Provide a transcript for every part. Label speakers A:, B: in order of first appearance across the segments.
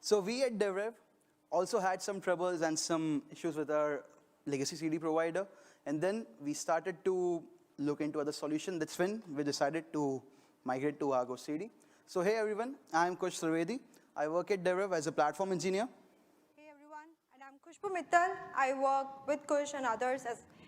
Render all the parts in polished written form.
A: So we at DevRev also had some troubles and some issues with our legacy CD provider. And then we started to look into other solutions. That's when we decided to migrate to ArgoCD. So hey everyone, I'm Kush Trivedi. I work at DevRev as a platform engineer.
B: Hey everyone, and I'm Khushboo Mittal. I work with Kush and others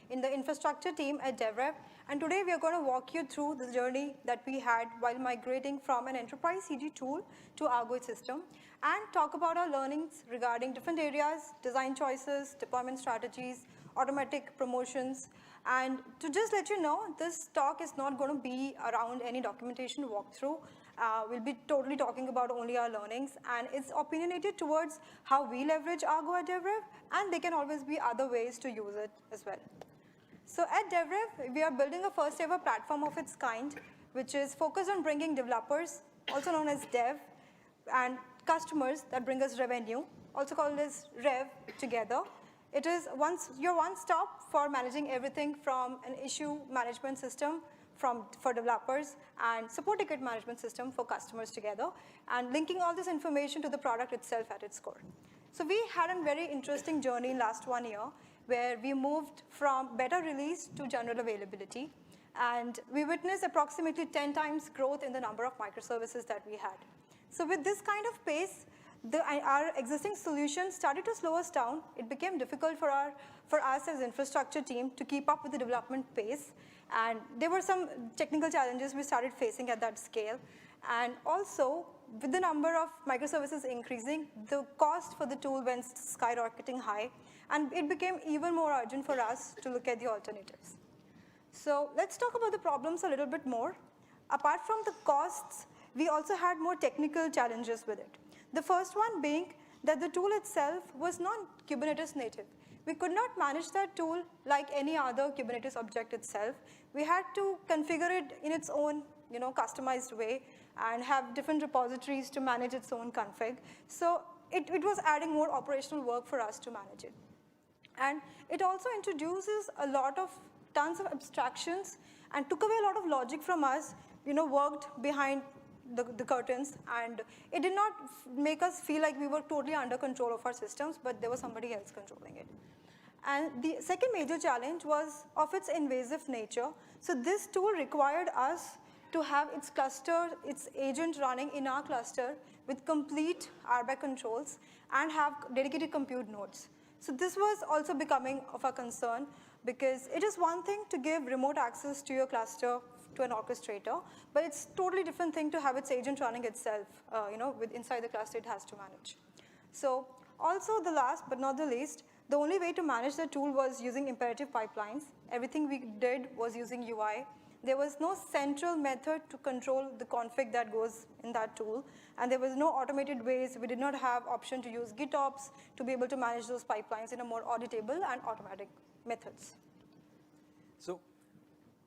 B: in the infrastructure team at DevRev. And today we are going to walk you through the journey that we had while migrating from an enterprise CD tool to Argo Ecosystem and talk about our learnings regarding different areas, design choices, deployment strategies, automatic promotions. And to just let you know, this talk is not going to be around any documentation walkthrough. We'll be totally talking about only our learnings, and it's opinionated towards how we leverage Argo at DevRev, and there can always be other ways to use it as well. So at DevRev, we are building a first ever platform of its kind, which is focused on bringing developers, also known as dev, and customers that bring us revenue, also called as rev, together. It is your one-stop for managing everything from an issue management system for developers and support ticket management system for customers together, and linking all this information to the product itself at its core. So we had a very interesting journey last 1 year where we moved from beta release to general availability, and we witnessed approximately 10 times growth in the number of microservices that we had. So with this kind of pace, our existing solutions started to slow us down. It became difficult for us as infrastructure team to keep up with the development pace. And there were some technical challenges we started facing at that scale. And also, with the number of microservices increasing, the cost for the tool went skyrocketing high. And it became even more urgent for us to look at the alternatives. So let's talk about the problems a little bit more. Apart from the costs, we also had more technical challenges with it. The first one being that the tool itself was not Kubernetes native. We could not manage that tool like any other Kubernetes object itself. We had to configure it in its own customized way and have different repositories to manage its own config. So it was adding more operational work for us to manage it. And it also introduces tons of abstractions and took away a lot of logic from us, worked behind the curtains, and it did not make us feel like we were totally under control of our systems, but there was somebody else controlling it. And the second major challenge was of its invasive nature. So this tool required us to have its cluster, its agent running in our cluster with complete RBAC controls and have dedicated compute nodes. So this was also becoming of a concern because it is one thing to give remote access to your cluster to an orchestrator, but it's a totally different thing to have its agent running itself, inside the cluster it has to manage. So also the last but not the least, the only way to manage the tool was using imperative pipelines. Everything we did was using UI. There was no central method to control the config that goes in that tool, and there was no automated ways. We did not have option to use GitOps to be able to manage those pipelines in a more auditable and automatic methods.
A: So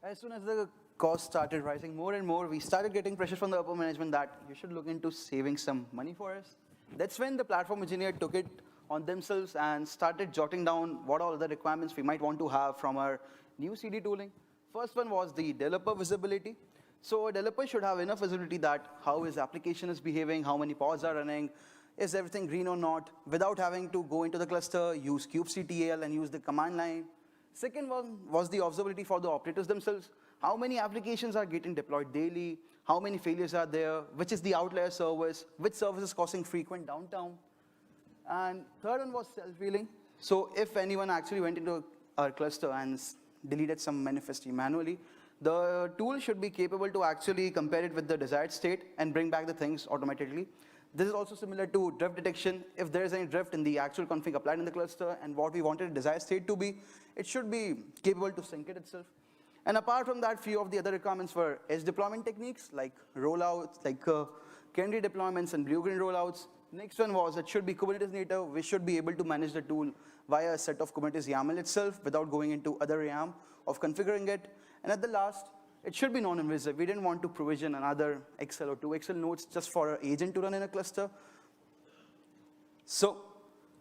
A: as soon as the cost started rising more and more, we started getting pressure from the upper management that you should look into saving some money for us. That's when the platform engineer took it on themselves and started jotting down what all the requirements we might want to have from our new CD tooling. First one was the developer visibility. So a developer should have enough visibility that how his application is behaving, how many pods are running, is everything green or not, without having to go into the cluster, use kubectl and use the command line. Second one was the observability for the operators themselves. How many applications are getting deployed daily? How many failures are there? Which is the outlier service? Which service is causing frequent downtime? And third one was self-healing. So if anyone actually went into our cluster and deleted some manifest manually, the tool should be capable to actually compare it with the desired state and bring back the things automatically. This is also similar to drift detection. If there is any drift in the actual config applied in the cluster and what we wanted the desired state to be, it should be capable to sync it itself. And apart from that, few of the other requirements were edge deployment techniques like rollouts, like canary deployments and blue-green rollouts. Next one was it should be Kubernetes native. We should be able to manage the tool via a set of Kubernetes YAML itself without going into other YAM of configuring it. And at the last, it should be non-invasive. We didn't want to provision another XL or 2XL nodes just for an agent to run in a cluster. So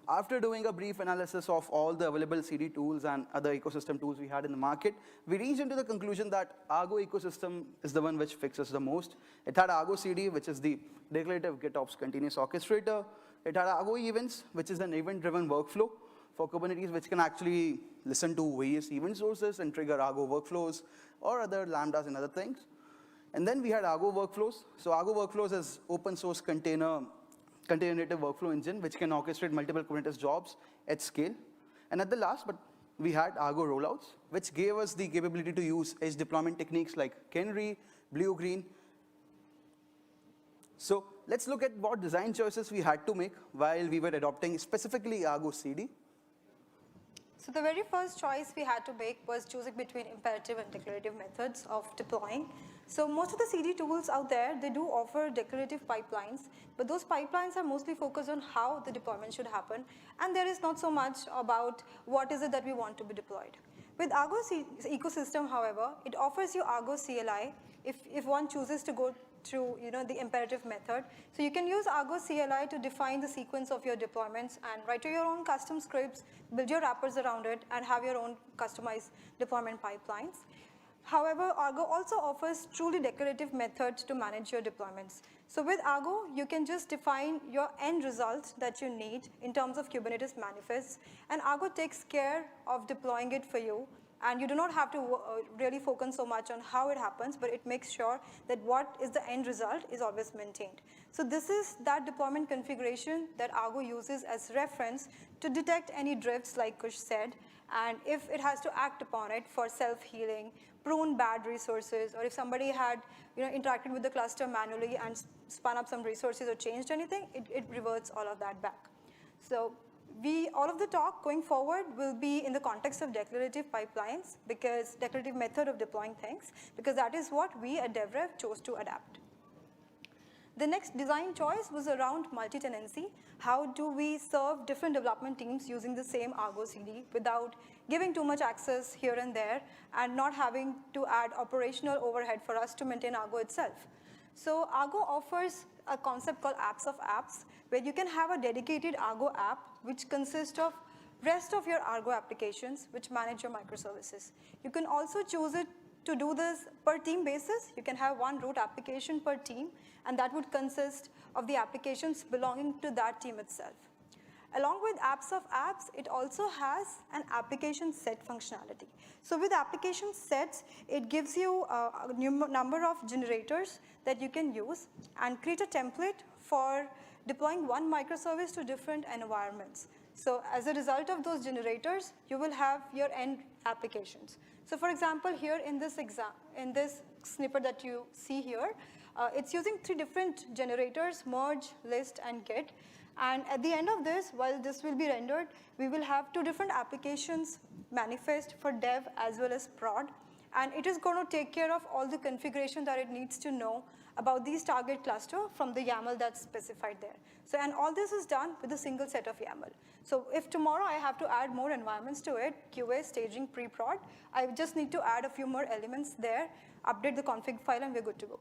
A: after doing a brief analysis of all the available CD tools and other ecosystem tools we had in the market, we reached into the conclusion that Argo Ecosystem is the one which fixes the most. It had ArgoCD, which is the declarative GitOps continuous orchestrator, It had Argo events, which is an event-driven workflow for Kubernetes, which can actually listen to various event sources and trigger Argo workflows or other Lambdas and other things. And then we had Argo workflows. So Argo workflows is open source container native workflow engine, which can orchestrate multiple Kubernetes jobs at scale. And at the last, but we had Argo rollouts, which gave us the capability to use edge deployment techniques like canary, blue-green. So let's look at what design choices we had to make while we were adopting specifically ArgoCD.
B: So the very first choice we had to make was choosing between imperative and declarative methods of deploying. So most of the CD tools out there, they do offer declarative pipelines, but those pipelines are mostly focused on how the deployment should happen, and there is not so much about what is it that we want to be deployed. With Argo Ecosystem, however, it offers you Argo CLI if one chooses to go through the imperative method. So you can use Argo CLI to define the sequence of your deployments and write your own custom scripts, build your wrappers around it, and have your own customized deployment pipelines. However, Argo also offers truly declarative methods to manage your deployments. So with Argo, you can just define your end result that you need in terms of Kubernetes manifests, and Argo takes care of deploying it for you. And you do not have to really focus so much on how it happens, but it makes sure that what is the end result is always maintained. So this is that deployment configuration that Argo uses as reference to detect any drifts, like Kush said, and if it has to act upon it for self-healing, prune bad resources, or if somebody had interacted with the cluster manually and spun up some resources or changed anything, it reverts all of that back. So all of the talk going forward will be in the context of declarative pipelines, because declarative method of deploying things, because that is what we at DevRev chose to adapt. The next design choice was around multi-tenancy. How do we serve different development teams using the same ArgoCD without giving too much access here and there and not having to add operational overhead for us to maintain Argo itself? So Argo offers a concept called apps of apps, where you can have a dedicated Argo app which consists of rest of your Argo applications which manage your microservices. You can also choose it to do this per team basis. You can have one root application per team, and that would consist of the applications belonging to that team itself. Along with apps of apps, it also has an application set functionality. So with application sets, it gives you a number of generators that you can use and create a template for deploying one microservice to different environments. So as a result of those generators, you will have your end applications. So for example, here in this snippet that you see here, it's using 3 different generators: merge, list, and git. And at the end of this, while this will be rendered, we will have 2 different applications manifest for dev as well as prod. And it is going to take care of all the configuration that it needs to know about these target cluster from the YAML that's specified there. So, and all this is done with a single set of YAML. So if tomorrow I have to add more environments to it, QA, staging, pre-prod, I just need to add a few more elements there, update the config file, and we're good to go.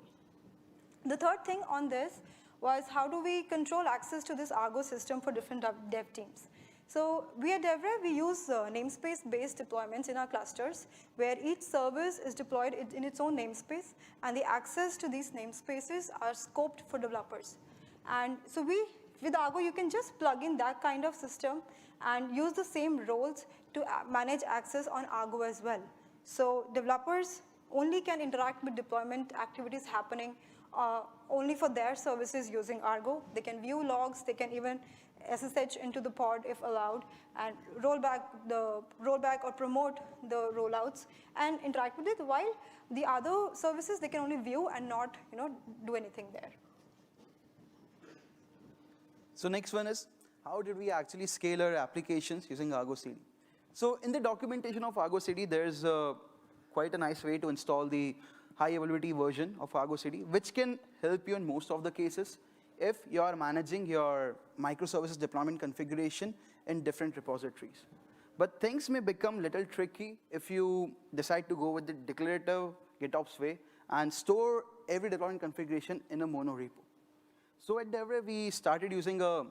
B: The third thing on this was, how do we control access to this Argo system for different dev teams? So we at DevRev, we use namespace-based deployments in our clusters, where each service is deployed in its own namespace, and the access to these namespaces are scoped for developers. And so with Argo, you can just plug in that kind of system and use the same roles to manage access on Argo as well. So developers only can interact with deployment activities happening only for their services using Argo. They can view logs, they can even SSH into the pod if allowed, and roll back or promote the rollouts and interact with it, while the other services, they can only view and not do anything there.
A: So next one is, how did we actually scale our applications using ArgoCD? So in the documentation of ArgoCD, there's quite a nice way to install the high availability version of ArgoCD, which can help you in most of the cases if you are managing your microservices deployment configuration in different repositories. But things may become a little tricky if you decide to go with the declarative GitOps way and store every deployment configuration in a mono repo. So at DevRev, we started using a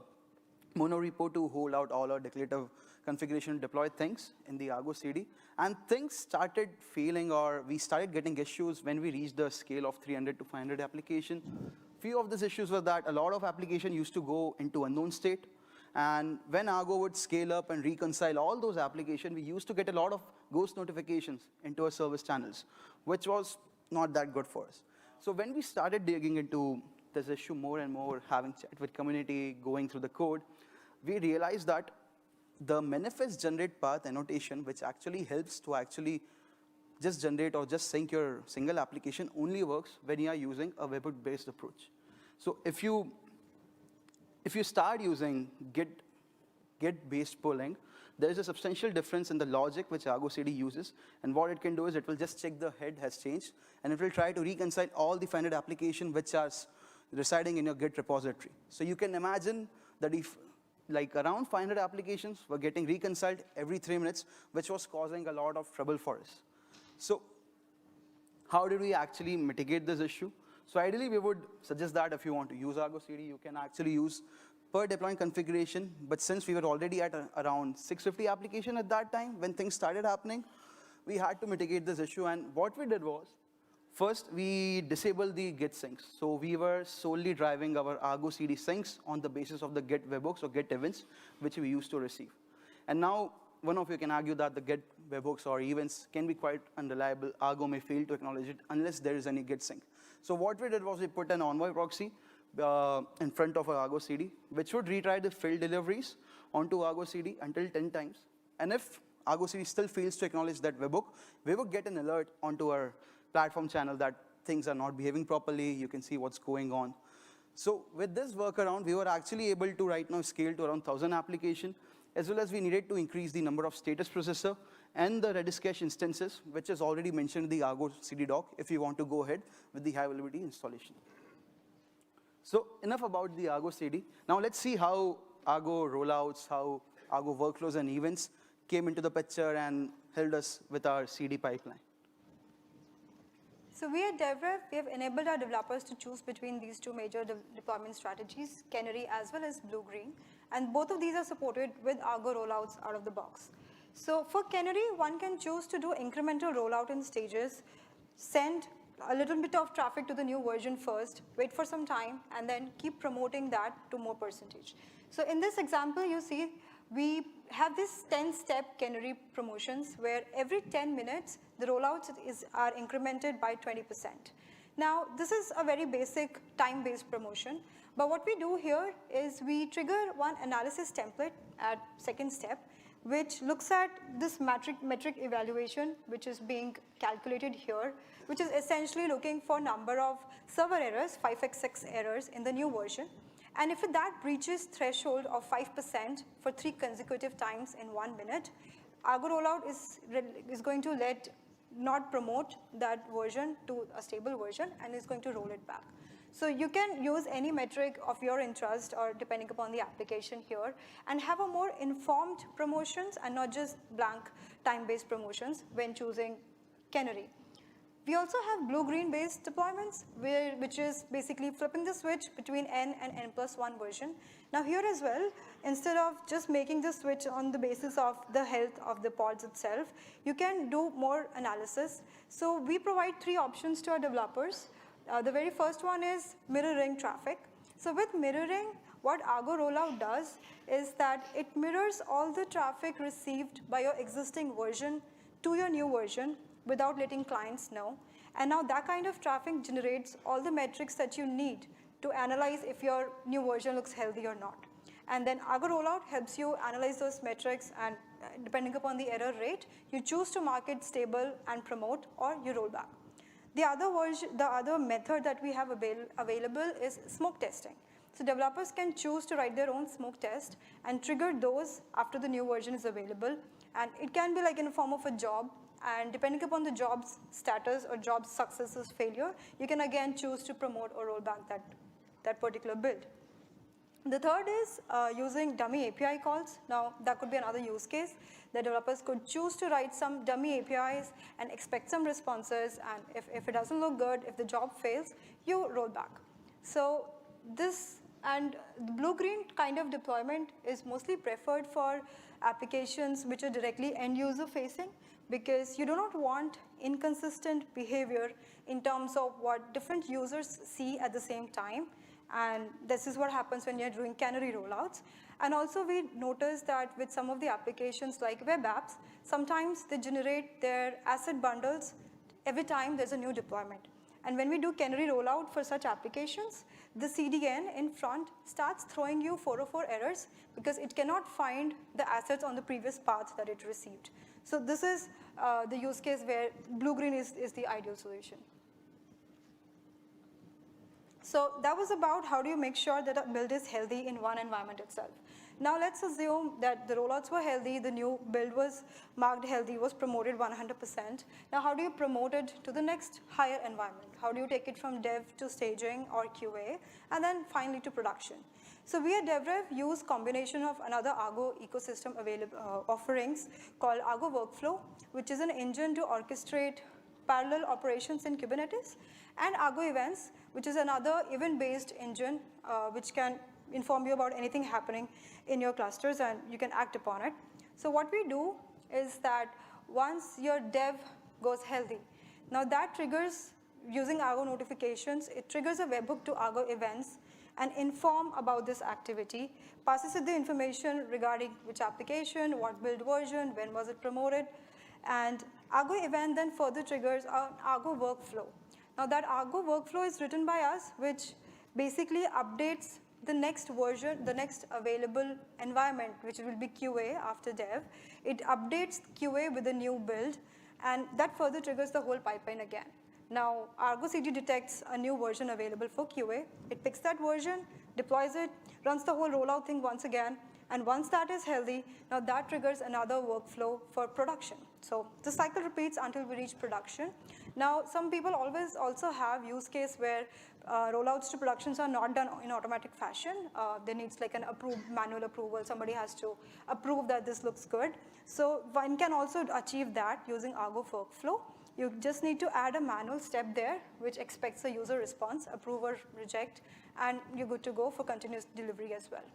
A: mono repo to hold out all our declarative configuration deploy things in the ArgoCD. And things started failing, or we started getting issues when we reached the scale of 300 to 500 applications. Few of these issues were that a lot of application used to go into unknown state. And when Argo would scale up and reconcile all those applications, we used to get a lot of ghost notifications into our service channels, which was not that good for us. So when we started digging into this issue more and more, having chat with community, going through the code, we realized that the manifest generate path annotation, which actually helps to actually just generate or just sync your single application, only works when you are using a webhook-based approach. So if you start using Git-based pulling, there is a substantial difference in the logic which ArgoCD uses, and what it can do is it will just check the head has changed, and it will try to reconcile all the 500 applications which are residing in your Git repository. So you can imagine that if like around 500 applications were getting reconciled every 3 minutes, which was causing a lot of trouble for us. So how did we actually mitigate this issue? So ideally, we would suggest that if you want to use ArgoCD, you can actually use per deployment configuration. But since we were already at around 650 application at that time, when things started happening, we had to mitigate this issue. And what we did was, first, we disabled the Git syncs. So we were solely driving our ArgoCD syncs on the basis of the Git webhooks or Git events, which we used to receive. And now, one of you can argue that the Git webhooks or events can be quite unreliable. Argo may fail to acknowledge it unless there is any Git sync. So what we did was we put an Envoy proxy in front of our ArgoCD, which would retry the failed deliveries onto ArgoCD until 10 times. And if ArgoCD still fails to acknowledge that webhook, we would get an alert onto our platform channel that things are not behaving properly. You can see what's going on. So with this workaround, we were actually able to right now scale to around 1,000 applications, as well as we needed to increase the number of status processor and the Redis cache instances, which is already mentioned in the ArgoCD doc, if you want to go ahead with the high availability installation. So enough about the ArgoCD. Now let's see how Argo rollouts, how Argo workflows and events came into the picture and helped us with our CD pipeline.
B: So we at DevRev, we have enabled our developers to choose between these two major deployment strategies, Canary as well as Blue-Green. And both of these are supported with Argo rollouts out of the box. So for Canary, one can choose to do incremental rollout in stages, send a little bit of traffic to the new version first, wait for some time, and then keep promoting that to more percentage. So in this example, you see, we have this 10-step Canary promotions where every 10 minutes, the rollouts are incremented by 20%. Now, this is a very basic time-based promotion, but what we do here is we trigger one analysis template at second step, which looks at this metric evaluation, which is being calculated here, which is essentially looking for number of server errors, 5xx errors in the new version. And if that breaches threshold of 5% for 3 consecutive times in 1 minute, Argo rollout is going to not promote that version to a stable version and is going to roll it back. So you can use any metric of your interest or depending upon the application here and have a more informed promotions and not just blank time-based promotions when choosing Canary. We also have blue-green based deployments, which is basically flipping the switch between N and N+1 version. Now here as well, instead of just making the switch on the basis of the health of the pods itself, you can do more analysis. So we provide 3 options to our developers. The very first one is mirroring traffic. So with mirroring, what Argo rollout does is that it mirrors all the traffic received by your existing version to your new version without letting clients know. And now that kind of traffic generates all the metrics that you need to analyze if your new version looks healthy or not. And then Argo rollout helps you analyze those metrics, and depending upon the error rate, you choose to mark it stable and promote, or you roll back. The other method that we have available is smoke testing. So developers can choose to write their own smoke test and trigger those after the new version is available. And it can be like in the form of a job. And depending upon the job's status or job's success or failure, you can again choose to promote or roll back that particular build. The third is using dummy API calls. Now, that could be another use case. The developers could choose to write some dummy APIs and expect some responses, and if it doesn't look good, if the job fails, you roll back. So this And the blue-green kind of deployment is mostly preferred for applications which are directly end-user facing, because you do not want inconsistent behavior in terms of what different users see at the same time. And this is what happens when you're doing canary rollouts. And also we notice that with some of the applications like web apps, sometimes they generate their asset bundles every time there's a new deployment. And when we do canary rollout for such applications, the CDN in front starts throwing you 404 errors because it cannot find the assets on the previous path that it received. So this is the use case where blue-green is the ideal solution. So that was about how do you make sure that a build is healthy in one environment itself. Now let's assume that the rollouts were healthy, the new build was marked healthy, was promoted 100%. Now how do you promote it to the next higher environment? How do you take it from dev to staging or QA, and then finally to production? So we at DevRev use combination of another Argo ecosystem available offerings called Argo Workflow, which is an engine to orchestrate parallel operations in Kubernetes, and Argo Events, which is another event-based engine which can inform you about anything happening in your clusters and you can act upon it. So what we do is that once your dev goes healthy, now that triggers, using Argo notifications, it triggers a webhook to Argo Events and inform about this activity, passes it the information regarding which application, what build version, when was it promoted, and Argo Event then further triggers an Argo Workflow. Now that Argo Workflow is written by us, which basically updates the next version, the next available environment, which will be QA after dev. It updates QA with a new build, and that further triggers the whole pipeline again. Now, ArgoCD detects a new version available for QA. It picks that version, deploys it, runs the whole rollout thing once again, and once that is healthy, now that triggers another workflow for production. So the cycle repeats until we reach production. Now, some people always also have use case where rollouts to productions are not done in automatic fashion. There needs like an manual approval. Somebody has to approve that this looks good. So one can also achieve that using Argo Workflow. You just need to add a manual step there, which expects a user response, approve or reject, and you're good to go for continuous delivery as well.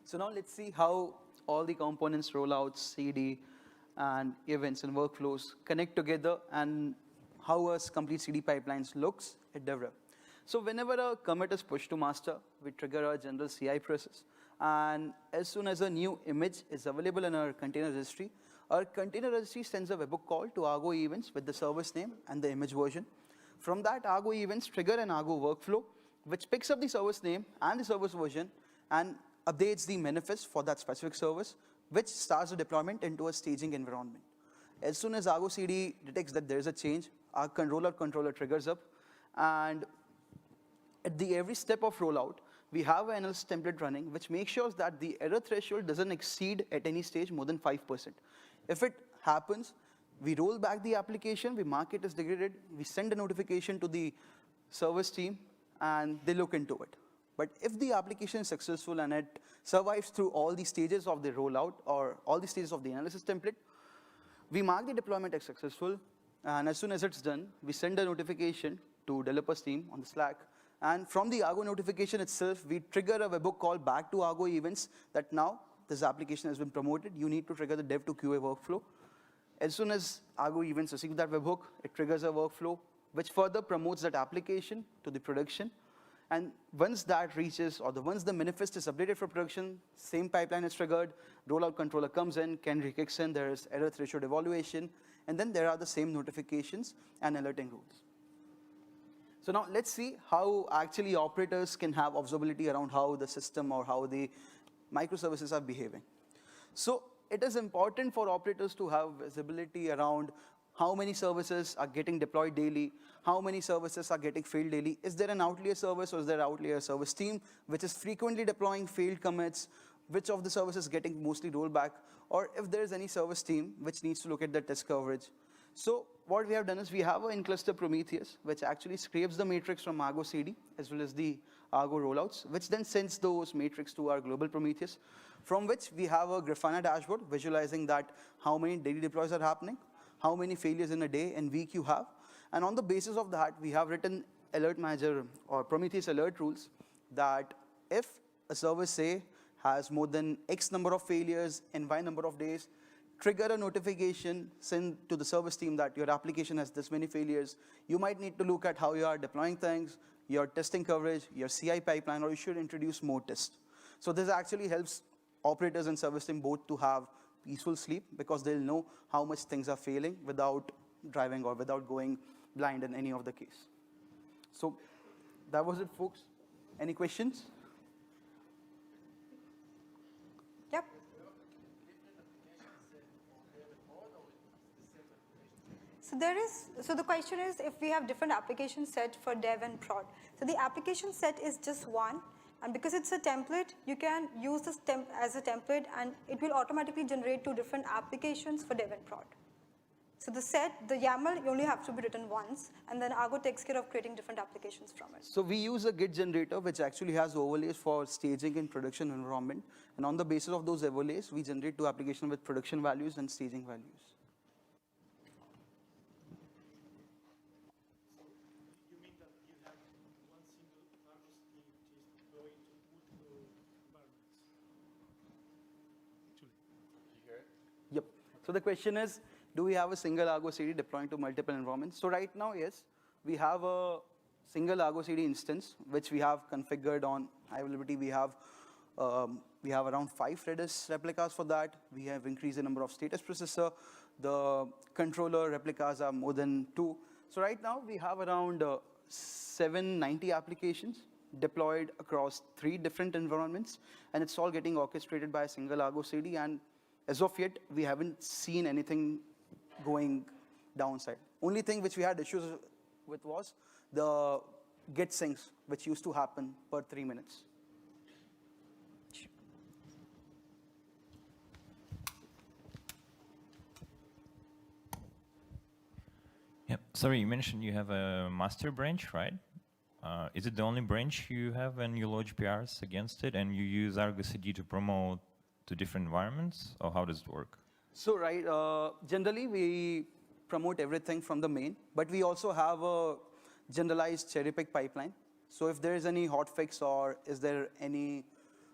A: So now let's see how all the components, rollouts, CD, and events and workflows connect together and how a complete CD pipelines looks at DevRev. So whenever a commit is pushed to master, we trigger a general CI process. And as soon as a new image is available in our container registry, our container registry sends a webhook call to Argo events with the service name and the image version. From that, Argo events trigger an Argo workflow, which picks up the service name and the service version and updates the manifest for that specific service, which starts the deployment into a staging environment. As soon as ArgoCD detects that there is a change, our controller triggers up, and at every step of rollout, we have an analysis template running, which makes sure that the error threshold doesn't exceed at any stage more than 5%. If it happens, we roll back the application, we mark it as degraded, we send a notification to the service team, and they look into it. But if the application is successful and it survives through all the stages of the rollout or all the stages of the analysis template, we mark the deployment as successful, and as soon as it's done, we send a notification to developers team on the Slack. And from the Argo notification itself, we trigger a webhook call back to Argo events that now this application has been promoted. You need to trigger the dev to QA workflow. As soon as Argo events receive that webhook, it triggers a workflow, which further promotes that application to the production. And once that reaches, or once the manifest is updated for production, same pipeline is triggered, rollout controller comes in, canary kicks in, there is error threshold evaluation, and then there are the same notifications and alerting rules. So now let's see how actually operators can have observability around how the system or how the microservices are behaving. So it is important for operators to have visibility around how many services are getting deployed daily, how many services are getting failed daily. Is there an outlier service or is there an outlier service team which is frequently deploying failed commits, which of the services getting mostly rollback, or if there is any service team which needs to look at the test coverage. So what we have done is we have an in-cluster Prometheus, which actually scrapes the matrix from ArgoCD as well as the Argo rollouts, which then sends those matrix to our global Prometheus, from which we have a Grafana dashboard visualizing that how many daily deploys are happening, how many failures in a day and week you have. And on the basis of that, we have written alert manager or Prometheus alert rules, that if a service, say, has more than X number of failures in Y number of days, trigger a notification, send to the service team that your application has this many failures. You might need to look at how you are deploying things, your testing coverage, your CI pipeline, or you should introduce more tests. So this actually helps operators and service team both to have peaceful sleep because they'll know how much things are failing without driving or without going blind in any of the case. So that was it, folks. Any questions?
B: Yep. So the question is if we have different application set for dev and prod. So the application set is just one, and because it's a template, you can use this as a template and it will automatically generate 2 different applications for dev and prod. So the YAML only have to be written once, and then Argo takes care of creating different applications from it.
A: So we use a Git generator, which actually has overlays for staging in production environment. And on the basis of those overlays, we generate 2 applications with production values and staging values.
C: You mean that you have one single ArgoCD which is deployed to multiple environments? Actually.
A: Yep. So the question is, do we have a single ArgoCD deploying to multiple environments? So right now, yes, we have a single ArgoCD instance, which we have configured on high availability. We have around 5 Redis replicas for that. We have increased the number of status processor. The controller replicas are more than 2. So right now, we have around 790 applications deployed across 3 different environments, and it's all getting orchestrated by a single ArgoCD. And as of yet, we haven't seen anything going downside. Only thing which we had issues with was the get syncs, which used to happen per 3 minutes.
D: Yep. Sorry, you mentioned you have a master branch, right? Is it the only branch you have when you lodge PRs against it, and you use ArgoCD to promote to different environments, or how does it work?
A: So right, generally we promote everything from the main, but we also have a generalized cherry pick pipeline. So if there is any hotfix or is there any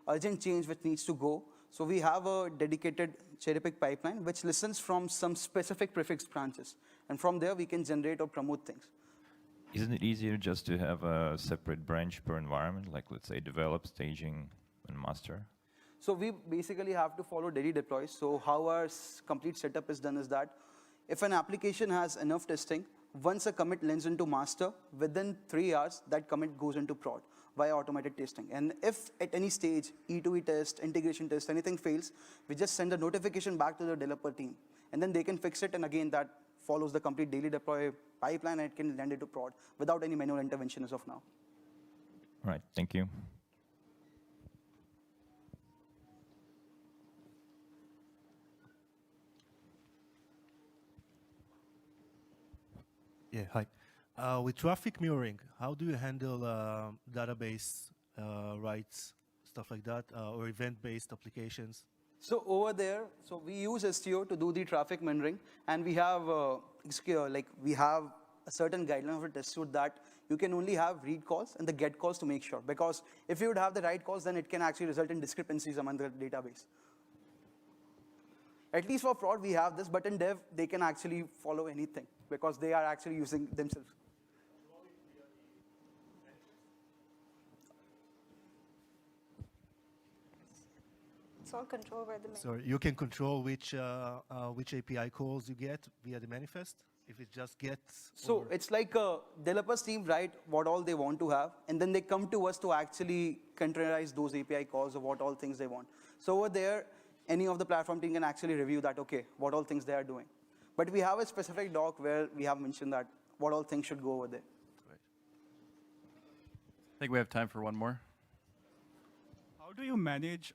A: urgent change which needs to go, so we have a dedicated cherry pick pipeline which listens from some specific prefix branches. And from there we can generate or promote things.
D: Isn't it easier just to have a separate branch per environment, like let's say develop, staging, and master?
A: So we basically have to follow daily deploys. So how our complete setup is done is that if an application has enough testing, once a commit lands into master, within 3 hours, that commit goes into prod via automated testing. And if at any stage, E2E test, integration test, anything fails, we just send a notification back to the developer team. And then they can fix it, and again, that follows the complete daily deploy pipeline, and it can land into prod without any manual intervention as of now.
D: All right, thank you.
C: Yeah, hi. With traffic mirroring, how do you handle database writes, stuff like that, or event-based applications?
A: So over there, so we use STO to do the traffic mirroring, and we have we have a certain guideline of a test suite that you can only have read calls and the get calls to make sure. Because if you would have the write calls, then it can actually result in discrepancies among the database. At least for prod, we have this, but in dev, they can actually follow anything because they are actually using themselves.
B: It's all controlled by the main.
C: So you can control which API calls you get via the manifest? If it just gets...
A: So it's like a developers team write what all they want to have, and then they come to us to actually containerize those API calls of what all things they want. So over there, any of the platform team can actually review that, okay, what all things they are doing. But we have a specific doc where we have mentioned that what all things should go over there.
C: Right.
E: I think we have time for one more.
F: How do you manage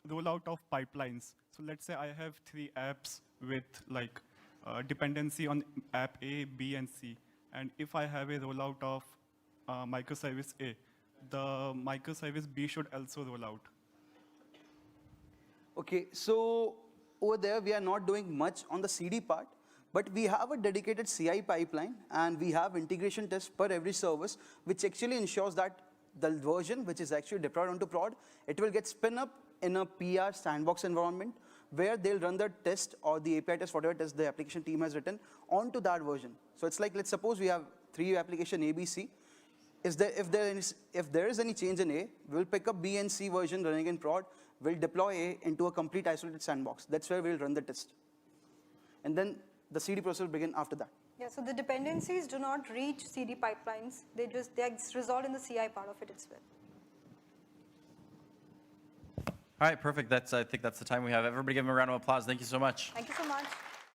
F: rollout of pipelines? So let's say I have 3 apps with like dependency on app A, B, and C. And if I have a rollout of microservice A, the microservice B should also roll out.
A: Okay, so over there, we are not doing much on the CD part, but we have a dedicated CI pipeline, and we have integration tests per every service, which actually ensures that the version which is actually deployed onto prod, it will get spin up in a PR sandbox environment where they'll run the test or the API test, whatever test the application team has written, onto that version. So it's like, let's suppose we have 3 application A, B, C. If there is any change in A, we'll pick up B and C version running in prod, we'll deploy A into a complete isolated sandbox. That's where we'll run the test. And then the CD process will begin after that.
B: Yeah, so the dependencies do not reach CD pipelines. They are resolved in the CI part of it as well.
E: All right, perfect. I think that's the time we have. Everybody give him a round of applause. Thank you so much.
B: Thank you so much.